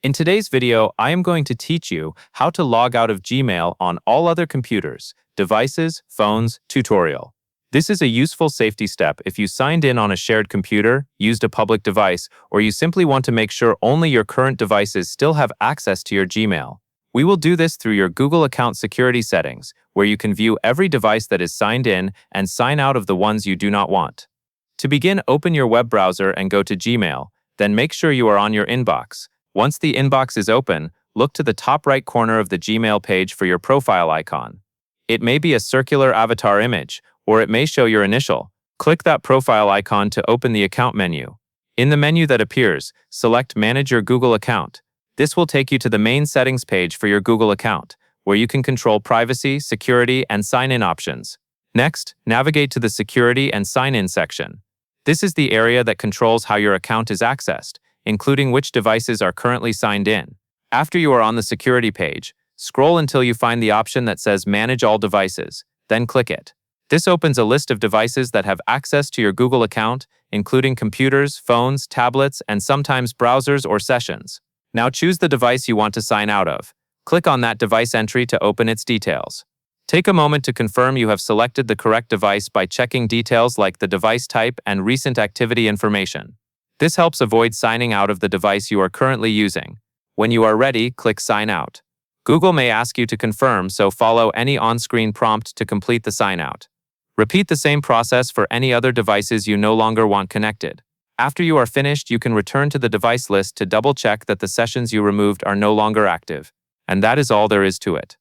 In today's video, I am going to teach you how to log out of Gmail on all other computers, devices, phones, tutorial. This is a useful safety step if you signed in on a shared computer, used a public device, or you simply want to make sure only your current devices still have access to your Gmail. We will do this through your Google account security settings, where you can view every device that is signed in and sign out of the ones you do not want. To begin, open your web browser and go to Gmail, then make sure you are on your inbox. Once the inbox is open, look to the top right corner of the Gmail page for your profile icon. It may be a circular avatar image, or it may show your initial. Click that profile icon to open the account menu. In the menu that appears, select Manage Your Google Account. This will take you to the main settings page for your Google account, where you can control privacy, security, and sign-in options. Next, navigate to the Security and Sign-in section. This is the area that controls how your account is accessed, including which devices are currently signed in. After you are on the security page, scroll until you find the option that says Manage All Devices, then click it. This opens a list of devices that have access to your Google account, including computers, phones, tablets, and sometimes browsers or sessions. Now choose the device you want to sign out of. Click on that device entry to open its details. Take a moment to confirm you have selected the correct device by checking details like the device type and recent activity information. This helps avoid signing out of the device you are currently using. When you are ready, click Sign Out. Google may ask you to confirm, so follow any on-screen prompt to complete the sign out. Repeat the same process for any other devices you no longer want connected. After you are finished, you can return to the device list to double-check that the sessions you removed are no longer active. And that is all there is to it.